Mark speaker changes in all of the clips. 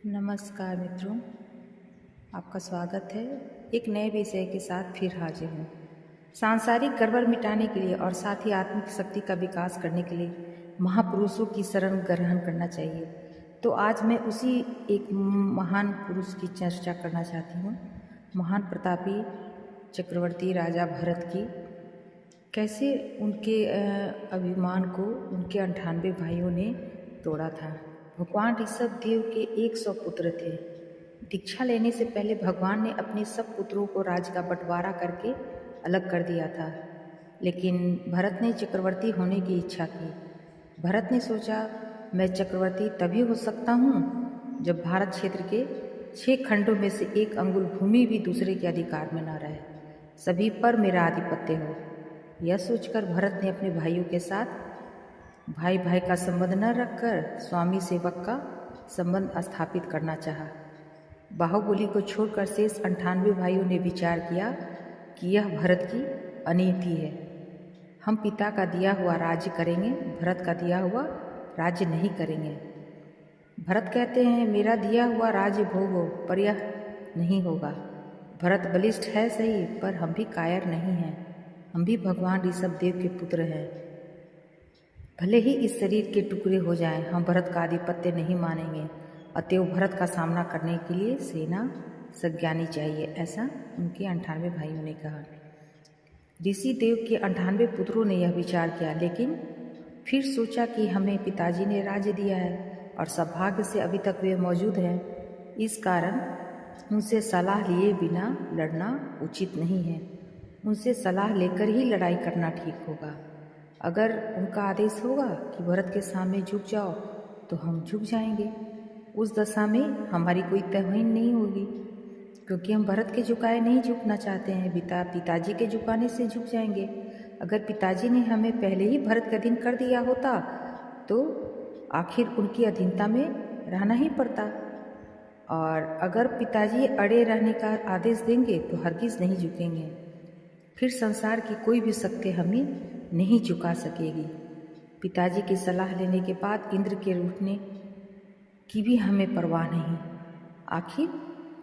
Speaker 1: नमस्कार मित्रों, आपका स्वागत है। एक नए विषय के साथ फिर हाजिर हूँ। सांसारिक गड़बड़ मिटाने के लिए और साथ ही आत्मिक शक्ति का विकास करने के लिए महापुरुषों की शरण ग्रहण करना चाहिए। तो आज मैं उसी एक महान पुरुष की चर्चा करना चाहती हूँ, महान प्रतापी चक्रवर्ती राजा भरत की। कैसे उनके अभिमान को उनके 98 भाइयों ने तोड़ा था। भगवान ऋषभ देव के 100 पुत्र थे। दीक्षा लेने से पहले भगवान ने अपने सब पुत्रों को राज्य का बंटवारा करके अलग कर दिया था, लेकिन भरत ने चक्रवर्ती होने की इच्छा की। भरत ने सोचा, मैं चक्रवर्ती तभी हो सकता हूँ जब भारत क्षेत्र के 6 खंडों में से एक अंगुल भूमि भी दूसरे के अधिकार में न रहे, सभी पर मेरा आधिपत्य हो। यह सोचकर भरत ने अपने भाइयों के साथ भाई भाई का संबंध न रखकर स्वामी सेवक का संबंध स्थापित करना चाहा। बाहुबली को छोड़कर शेष 98 भाइयों ने विचार किया कि यह भरत की अनीति है। हम पिता का दिया हुआ राज्य करेंगे, भरत का दिया हुआ राज्य नहीं करेंगे। भरत कहते हैं, मेरा दिया हुआ राज्य भोगो, पर यह नहीं होगा। भरत बलिष्ठ है सही, पर हम भी कायर नहीं हैं। हम भी भगवान ऋषभ देव के पुत्र हैं। भले ही इस शरीर के टुकड़े हो जाएं, हम भरत का आधिपत्य नहीं मानेंगे। अतएव भरत का सामना करने के लिए सेना सज्ञानी चाहिए, ऐसा उनके 98 भाइयों ने कहा। ऋषि देव के 98 पुत्रों ने यह विचार किया, लेकिन फिर सोचा कि हमें पिताजी ने राज्य दिया है और सौभाग्य से अभी तक वे मौजूद हैं। इस कारण उनसे सलाह लिए बिना लड़ना उचित नहीं है। उनसे सलाह लेकर ही लड़ाई करना ठीक होगा। अगर उनका आदेश होगा कि भरत के सामने झुक जाओ, तो हम झुक जाएंगे। उस दशा में हमारी कोई तौहीन नहीं होगी, क्योंकि हम भरत के झुकाए नहीं झुकना चाहते हैं। पिताजी के झुकाने से झुक जाएंगे। अगर पिताजी ने हमें पहले ही भरत का अधीन कर दिया होता, तो आखिर उनकी अधीनता में रहना ही पड़ता। और अगर पिताजी अड़े रहने का आदेश देंगे, तो हरगिज नहीं झुकेंगे। फिर संसार की कोई भी शक्ति हमें नहीं झुका सकेगी। पिताजी की सलाह लेने के बाद इंद्र के रूठने की भी हमें परवाह नहीं। आखिर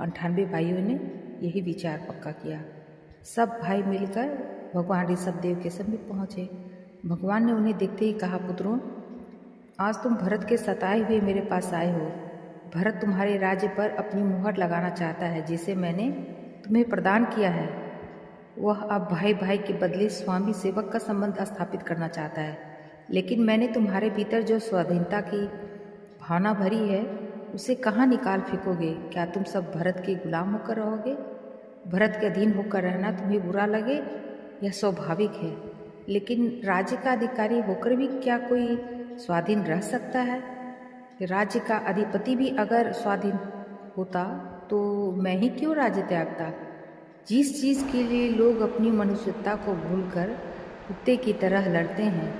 Speaker 1: 98 भाइयों ने यही विचार पक्का किया। सब भाई मिलकर भगवान ऋषभ देव के समीप पहुँचे। भगवान ने उन्हें देखते ही कहा, पुत्रों, आज तुम भरत के सताए हुए मेरे पास आए हो। भरत तुम्हारे राज्य पर अपनी मुहर लगाना चाहता है, जिसे मैंने तुम्हें प्रदान किया है। वह अब भाई भाई के बदले स्वामी सेवक का संबंध स्थापित करना चाहता है। लेकिन मैंने तुम्हारे भीतर जो स्वाधीनता की भावना भरी है, उसे कहाँ निकाल फेंकोगे? क्या तुम सब भरत के गुलाम होकर रहोगे? भरत के अधीन होकर रहना तुम्हें बुरा लगे, यह स्वाभाविक है। लेकिन राज्य का अधिकारी होकर भी क्या कोई स्वाधीन रह सकता है? राज्य का अधिपति भी अगर स्वाधीन होता, तो मैं ही क्यों राज्य त्यागता? जिस चीज़ के लिए लोग अपनी मनुष्यता को भूलकर कुत्ते की तरह लड़ते हैं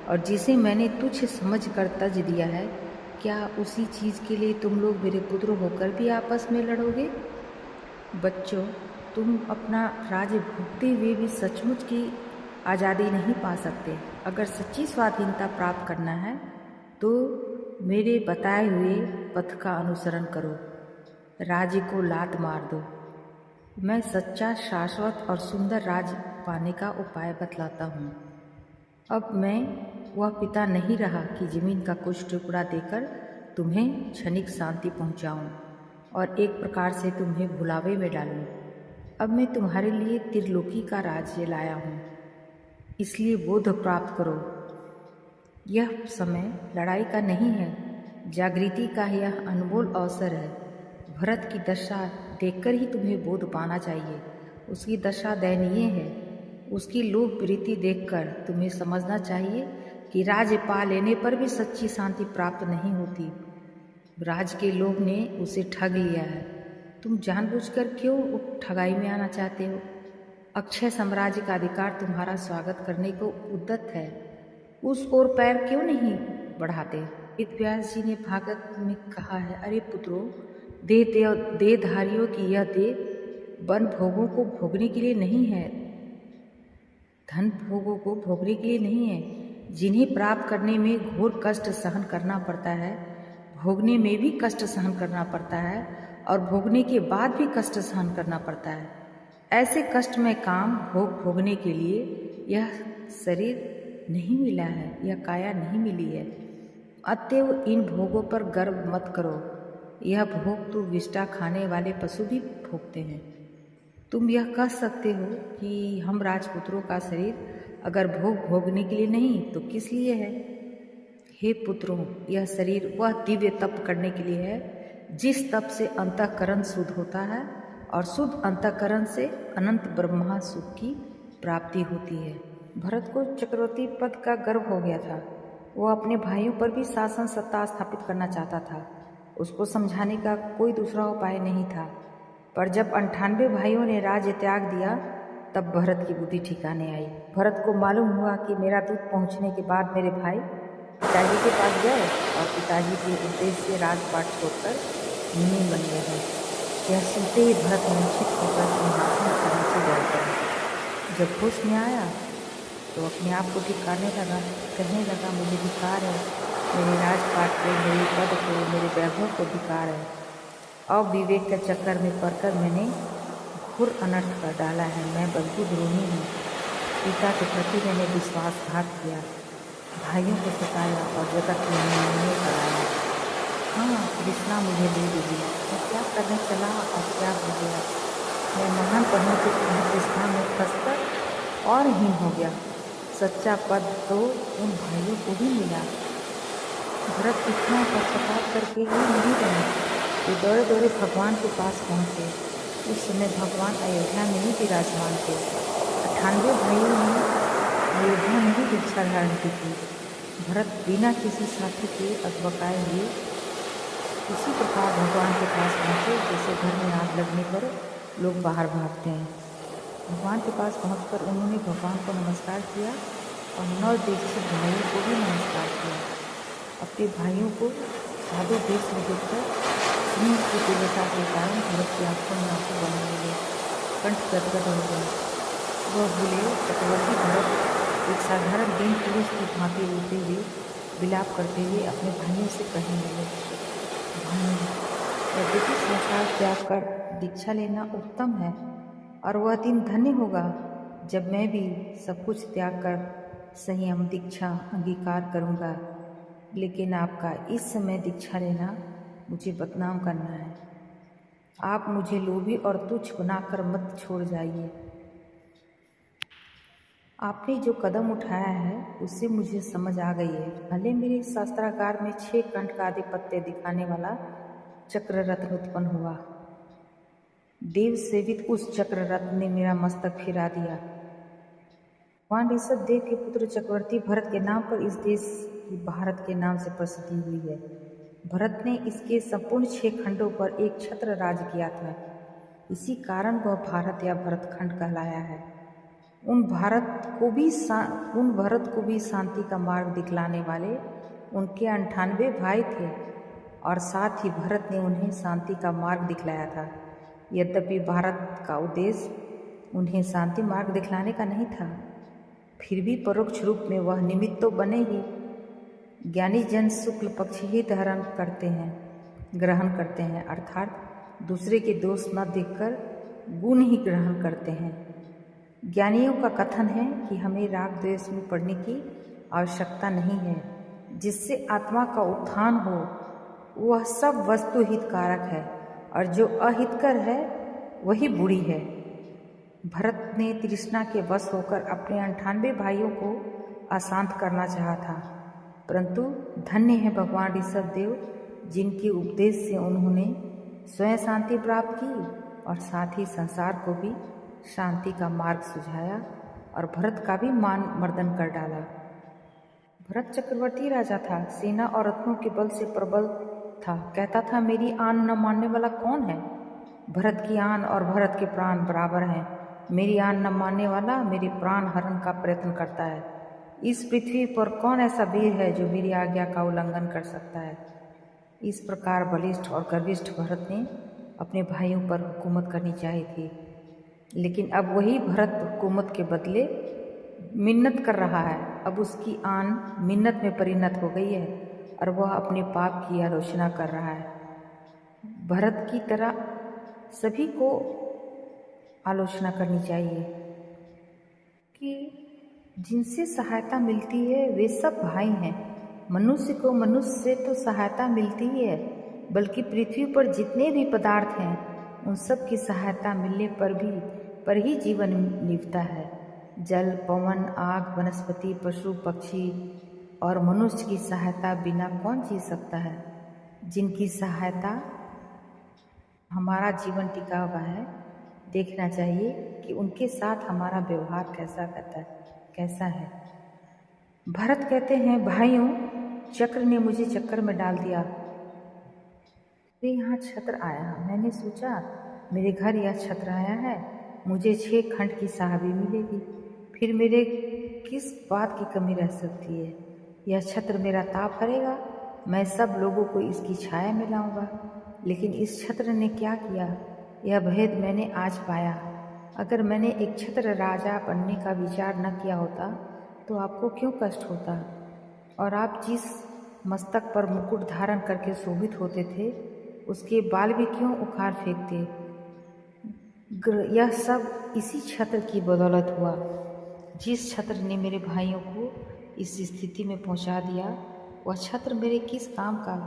Speaker 1: और जिसे मैंने तुच्छ समझकर तज दिया है, क्या उसी चीज़ के लिए तुम लोग मेरे पुत्र होकर भी आपस में लड़ोगे? बच्चों, तुम अपना राज्य भोगते हुए भी सचमुच की आज़ादी नहीं पा सकते। अगर सच्ची स्वाधीनता प्राप्त करना है, तो मेरे बताए हुए पथ का अनुसरण करो। राज्य को लात मार दो। मैं सच्चा, शाश्वत और सुंदर राज्य पाने का उपाय बतलाता हूँ। अब मैं वह पिता नहीं रहा कि जमीन का कुछ टुकड़ा देकर तुम्हें क्षणिक शांति पहुँचाऊँ और एक प्रकार से तुम्हें भुलावे में डालूँ। अब मैं तुम्हारे लिए त्रिलोकी का राज्य लाया हूँ, इसलिए बोध प्राप्त करो। यह समय लड़ाई का नहीं है, जागृति का यह अनमोल अवसर है। भरत की दशा देखकर ही तुम्हें बोध पाना चाहिए। उसकी दशा दयनीय है। उसकी लोभ प्रीति देखकर तुम्हें समझना चाहिए कि राज्य पा लेने पर भी सच्ची शांति प्राप्त नहीं होती। राज के लोभ ने उसे ठग लिया है। तुम जानबूझकर क्यों ठगाई में आना चाहते हो? अक्षय साम्राज्य का अधिकार तुम्हारा स्वागत करने को उद्यत है। उस ओर पैर क्यों नहीं बढ़ाते? वेदव्यास जी ने भागवत में कहा है, अरे पुत्रों, देहधारियों की यह देह वन भोगों को भोगने के लिए नहीं है, धन भोगों को भोगने के लिए नहीं है, जिन्हें प्राप्त करने में घोर कष्ट सहन करना पड़ता है। भोगने में भी कष्ट सहन करना पड़ता है और भोगने के बाद भी कष्ट सहन करना पड़ता है। ऐसे कष्ट में काम भोगने के लिए यह शरीर नहीं मिला है, यह काया नहीं मिली है। अतएव इन भोगों पर गर्व मत करो। यह भोग तो विष्ठा खाने वाले पशु भी भोगते हैं। तुम यह कह सकते हो कि हम राजपुत्रों का शरीर अगर भोगने के लिए नहीं तो किस लिए है? हे पुत्रों, यह शरीर वह दिव्य तप करने के लिए है जिस तप से अंतःकरण शुद्ध होता है और शुद्ध अंतःकरण से अनंत ब्रह्मा सुख की प्राप्ति होती है। भरत को चक्रवर्ती पद का गर्व हो गया था। वो अपने भाइयों पर भी शासन सत्ता स्थापित करना चाहता था। उसको समझाने का कोई दूसरा उपाय नहीं था। पर जब 98 भाइयों ने राज्य त्याग दिया तब भरत की बुद्धि ठिकाने आई। भरत को मालूम हुआ कि मेरा दूत पहुंचने के बाद मेरे भाई पिताजी के पास गए और पिताजी के उद्देश्य से राजपाट छोड़कर मुनि बन गए हैं। यह सुनते ही भरत मूर्छित होकर सिंहासन से नीचे गिर गया। जब होश में आया तो अपने आप को धिक्कारने लगा, कहने लगा, मुझे धिक्कार है, मेरे राजपाट को, मेरे पद को, मेरे वैभव को धिक्कार है। अविवेक के चक्कर में पड़कर मैंने घोर अनर्थ कर डाला है। मैं बलबुद्ध रोही हूँ। पिता के प्रति मैंने विश्वासघात किया, भाइयों को सताया और जगत में निर्णय कराया। हाँ, कृष्णा मुझे ले गई। मैं क्या करने चला और क्या हो गया? मैं महान पढ़ने के प्रतिष्ठा में फंसकर और हीन हो गया। सच्चा पद तो उन भाइयों को भी मिला। भरत इतना पश्चाताप करके ही नहीं रहे। वे दौड़े दौड़े भगवान के पास पहुँचे। उस समय भगवान अयोध्या में ही विराजमान थे। 98 भाइयों ने अयोध्या में ही दीक्षा धारण की थी। भरत बिना किसी साथी के अगबकाए हुए उसी प्रकार भगवान के पास पहुँचे जैसे घर में आग लगने पर लोग बाहर भागते हैं। भगवान के पास पहुंचकर उन्होंने भगवान को नमस्कार किया और 9 दीक्षित भाइयों को भी नमस्कार किया। अपने भाइयों को साधु देश में देखकर सिंह की दिव्यता के कारण भरत की आंखों में आंसू बहने लगे, कंठ गदगद हो गया। वह भूले चक्रवर्ती भरत एक साधारण दिन पुरुष की भांति रोते हुए विलाप करते हुए अपने भाइयों से कहने लगे, भाइयों, यद्यपि संसार त्याग कर दीक्षा लेना उत्तम है और वह दिन धन्य होगा जब मैं भी सब कुछ त्याग कर संयम दीक्षा अंगीकार करूँगा। लेकिन आपका इस समय दीक्षा लेना मुझे बदनाम करना है। आप मुझे लोभी और तुच्छ बनाकर मत छोड़ जाइए। आपने जो कदम उठाया है उससे मुझे समझ आ गई है। भले मेरे शास्त्रागार में 6 कंठ का आधिपत्य दिखाने वाला चक्र रत्न उत्पन्न हुआ, देव सेवित उस चक्र रत्न ने मेरा मस्तक फिरा दिया। भगवान ऋषभ देव के पुत्र चक्रवर्ती भरत के नाम पर इस देश की भारत के नाम से प्रसिद्धि हुई है। भरत ने इसके संपूर्ण 6 खंडों पर एक छत्र राज किया था। इसी कारण वह भारत या भरतखंड कहलाया है। उन भरत को भी शांति का मार्ग दिखलाने वाले उनके 98 भाई थे और साथ ही भरत ने उन्हें शांति का मार्ग दिखलाया था। यद्यपि भारत का उद्देश्य उन्हें शांति मार्ग दिखलाने का नहीं था, फिर भी परोक्ष रूप में वह निमित्त तो बने ही। ज्ञानी जन शुक्ल पक्ष ही ग्रहण करते हैं, अर्थात दूसरे के दोष न देखकर गुण ही ग्रहण करते हैं। ज्ञानियों का कथन है कि हमें राग द्वेष में पड़ने की आवश्यकता नहीं है। जिससे आत्मा का उत्थान हो वह सब वस्तु हितकारक है और जो अहितकर है वही बुरी है। भरत ने तृष्णा के वश होकर अपने 98 भाइयों को अशांत करना चाहा था, परंतु धन्य है भगवान ऋषभ देव जिनके उपदेश से उन्होंने स्वयं शांति प्राप्त की और साथ ही संसार को भी शांति का मार्ग सुझाया और भरत का भी मान मर्दन कर डाला। भरत चक्रवर्ती राजा था, सेना और रत्नों के बल से प्रबल था। कहता था, मेरी आन न मानने वाला कौन है? भरत की आन और भरत के प्राण बराबर हैं। मेरी आन न मानने वाला मेरे प्राण हरण का प्रयत्न करता है। इस पृथ्वी पर कौन ऐसा वीर है जो मेरी आज्ञा का उल्लंघन कर सकता है? इस प्रकार बलिष्ठ और गर्विष्ठ भरत ने अपने भाइयों पर हुकूमत करनी चाहिए थी, लेकिन अब वही भरत हुकूमत के बदले मिन्नत कर रहा है। अब उसकी आन मिन्नत में परिणत हो गई है और वह अपने पाप की आलोचना कर रहा है। भरत की तरह सभी को आलोचना करनी चाहिए कि जिनसे सहायता मिलती है वे सब भाई हैं। मनुष्य को मनुष्य से तो सहायता मिलती ही है, बल्कि पृथ्वी पर जितने भी पदार्थ हैं उन सब की सहायता मिलने पर ही जीवन निभता है। जल, पवन, आग, वनस्पति, पशु, पक्षी और मनुष्य की सहायता बिना कौन जी सकता है। जिनकी सहायता हमारा जीवन टिका हुआ है, देखना चाहिए कि उनके साथ हमारा व्यवहार कैसा है। भरत कहते हैं, भाइयों, चक्र ने मुझे चक्कर में डाल दिया। फिर यहाँ छत्र आया, मैंने सोचा मेरे घर यह छत्र आया है, मुझे 6 खंड की साहबी मिलेगी, फिर मेरे किस बात की कमी रह सकती है। यह छत्र मेरा ताप हरेगा, मैं सब लोगों को इसकी छाया में लाऊंगा। लेकिन इस छत्र ने क्या किया, यह भेद मैंने आज पाया। अगर मैंने एक छत्र राजा बनने का विचार न किया होता तो आपको क्यों कष्ट होता, और आप जिस मस्तक पर मुकुट धारण करके शोभित होते थे उसके बाल भी क्यों उखाड़ फेंकते। यह सब इसी छत्र की बदौलत हुआ। जिस छत्र ने मेरे भाइयों को इस स्थिति में पहुंचा दिया, वह छत्र मेरे किस काम का।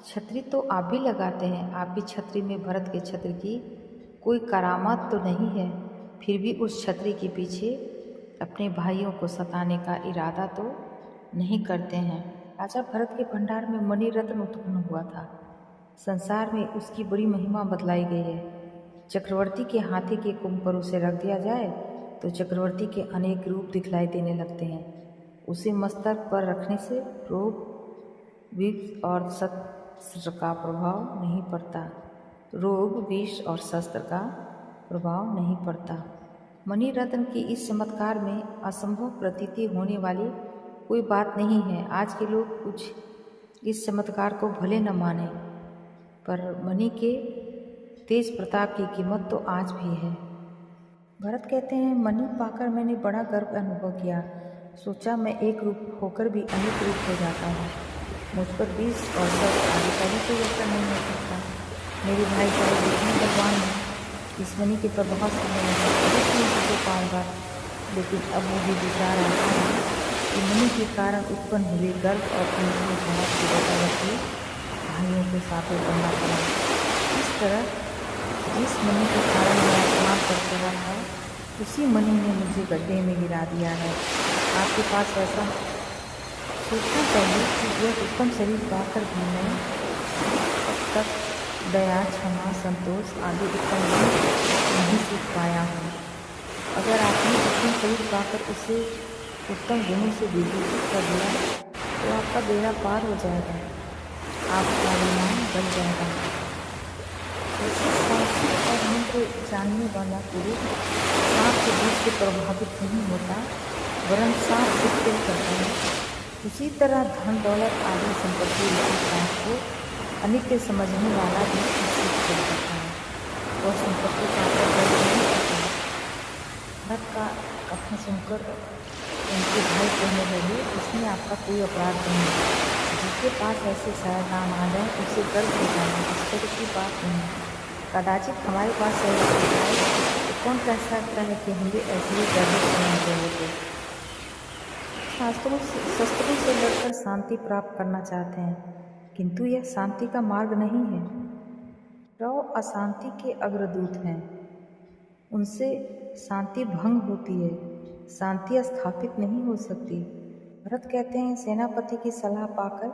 Speaker 1: छतरी तो आप भी लगाते हैं, आपकी छतरी में भरत के छत्र की कोई करामात तो नहीं है, फिर भी उस छतरी के पीछे अपने भाइयों को सताने का इरादा तो नहीं करते हैं। राजा भरत के भंडार में मणि रत्न उत्पन्न हुआ था। संसार में उसकी बड़ी महिमा बतलाई गई है। चक्रवर्ती के हाथी के कुंभ पर उसे रख दिया जाए तो चक्रवर्ती के अनेक रूप दिखलाई देने लगते हैं। उसे मस्तक पर रखने से रोग, विष और शस्त्र का प्रभाव नहीं पड़ता। मणि रत्न के इस चमत्कार में असंभव प्रतीति होने वाली कोई बात नहीं है। आज के लोग कुछ इस चमत्कार को भले न माने, पर मणि के तेज प्रताप की कीमत तो आज भी है। भरत कहते हैं, मणि पाकर मैंने बड़ा गर्व अनुभव किया। सोचा मैं एक रूप होकर भी अनेक रूप हो जाता हूँ। मुझ पर विष और शस्त्र आदि का भी कोई असर नहीं हो सकता। मेरे भाई चाहे जितने बलवान हैं, इस मणि के प्रभाव से मैं अवश्य नहीं पाऊँगा। लेकिन अब मुझे विचार आता है कि मणि के कारण उत्पन्न हुए गर्व और अनुभव भाव की बदौलत भाइयों के साथ करना पड़ा। इस तरह जिस मणि के कारण मैं अपमान कर चुका था, उसी मणि ने मुझे गड्ढे में गिरा दिया है। आपके पास ऐसा सोचना चाहिए कि यह उत्तम शरीर पाकर भी मैं अब तक दया, क्षमा, संतोष आदि उत्तम गुण नहीं सीख पाया हूँ। अगर आपने उत्तम शरीर पाकर उसे उत्तम गुणों से विभूषित कर दिया तो आपका बेड़ा पार हो जाएगा, आपका अभिमान बन जाएगा। और मंत्र जानने वाला पुरुष सांप के बीच से प्रभावित नहीं होता, वरन सांप से खेल करता है। उसी तरह धन दौलत आदि संपत्ति सांप को अनित्य समझने वाला भी इससे खेल करता है। वह संपत्ति पाकर गर्व नहीं करता। भरत का कथन सुनकर उनके भाई कहने लगे, इसमें आपका कोई अपराध नहीं है। जिसके पास ऐसे शायद नाम आ जाए उसे गर्व हो जाना, इस पर की बात नहीं। कदाचित हमारे पास ऐसे आए तो कौन कह सकता है कि हम भी ऐसे ही गर्वित होने होते। शस्त्रों से लड़कर शांति प्राप्त करना चाहते हैं, किंतु यह शांति का मार्ग नहीं है। रौ अशांति के अग्रदूत हैं, उनसे शांति भंग होती है, शांति स्थापित नहीं हो सकती। भरत कहते हैं, सेनापति की सलाह पाकर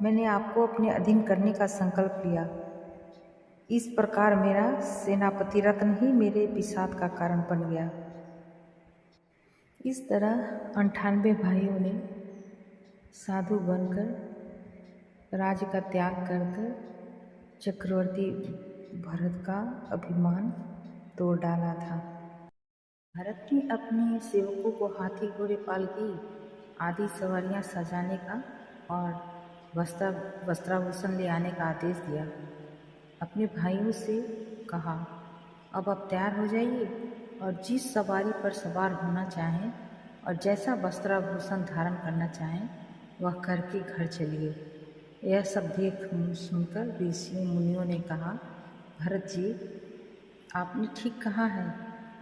Speaker 1: मैंने आपको अपने अधीन करने का संकल्प लिया। इस प्रकार मेरा सेनापति रत्न ही मेरे विषाद का कारण बन गया। इस तरह 98 भाइयों ने साधु बनकर राज्य का त्याग कर चक्रवर्ती भरत का अभिमान तोड़ डाला था। भरत ने अपने सेवकों को हाथी, घोड़े, पालकी आदि सवारियां सजाने का और वस्त्राभूषण ले आने का आदेश दिया। अपने भाइयों से कहा, अब आप तैयार हो जाइए और जिस सवारी पर सवार होना चाहें और जैसा वस्त्राभूषण धारण करना चाहें वह करके घर चलिए। यह सब देख सुनकर ऋषियों मुनियों ने कहा, भरत जी, आपने ठीक कहा है।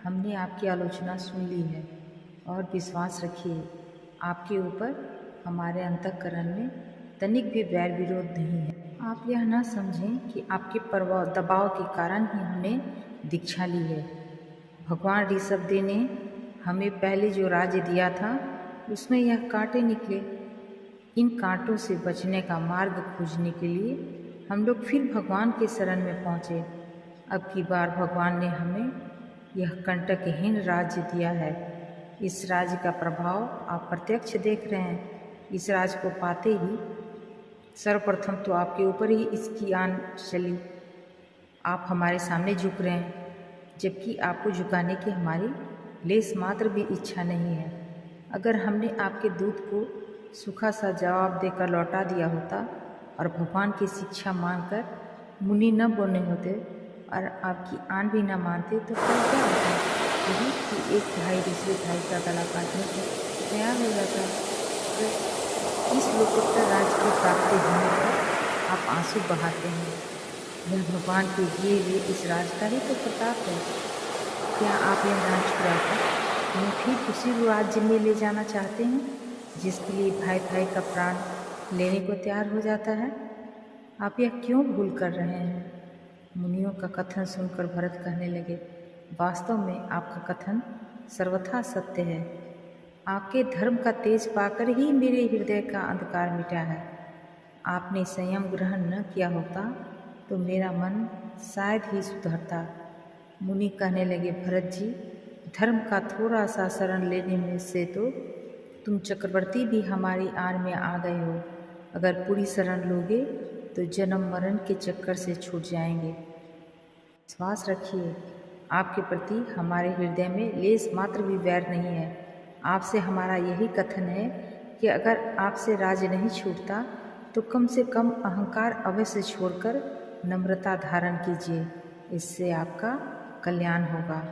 Speaker 1: हमने आपकी आलोचना सुन ली है और विश्वास रखिए, आपके ऊपर हमारे अंतःकरण में तनिक भी वैर विरोध नहीं है। आप यह न समझें कि आपके दबाव के कारण ही हमने दीक्षा ली है। भगवान ऋषभदेव ने हमें पहले जो राज्य दिया था उसमें यह कांटे निकले। इन कांटों से बचने का मार्ग खोजने के लिए हम लोग फिर भगवान के शरण में पहुँचे। अब की बार भगवान ने हमें यह कंटकहीन राज्य दिया है। इस राज्य का प्रभाव आप प्रत्यक्ष देख रहे हैं। इस राज्य को पाते ही सर्वप्रथम तो आपके ऊपर ही इसकी आन चली। आप हमारे सामने झुक रहे हैं, जबकि आपको झुकाने की हमारी लेस मात्र भी इच्छा नहीं है। अगर हमने आपके दूत को सूखा सा जवाब देकर लौटा दिया होता और भगवान की शिक्षा मानकर मुनि न बोलने होते और आपकी आन भी न मानते तो फिर क्या होता? यही कि एक भाई दूसरे भाई का गला काटने को तैयार हो जाता। तो इस लोकोत्तर राज्य की प्राप्ति होने पर आप आंसू बहाते हैं। यह भगवान के दिए हुए इस राज का ही तो प्रताप है। क्या आप यह राज छुड़ाकर हमें फिर उसी राज्य में ले जाना चाहते हैं जिसके लिए भाई भाई का प्राण लेने को तैयार हो जाता है? आप यह क्यों भूल कर रहे हैं? मुनियों का कथन सुनकर भरत कहने लगे, वास्तव में आपका कथन सर्वथा सत्य है। आपके धर्म का तेज पाकर ही मेरे हृदय का अंधकार मिटा है। आपने संयम ग्रहण न किया होता तो मेरा मन शायद ही सुधरता। मुनि कहने लगे, भरत जी, धर्म का थोड़ा सा शरण लेने में से तो तुम चक्रवर्ती भी हमारी आड़ में आ गए हो। अगर पूरी शरण लोगे तो जन्म मरण के चक्कर से छूट जाएंगे। विश्वास रखिए, आपके प्रति हमारे हृदय में लेस मात्र भी वैर नहीं है। आपसे हमारा यही कथन है कि अगर आपसे राज नहीं छूटता तो कम से कम अहंकार अवश्य छोड़कर नम्रता धारण कीजिए। इससे आपका कल्याण होगा।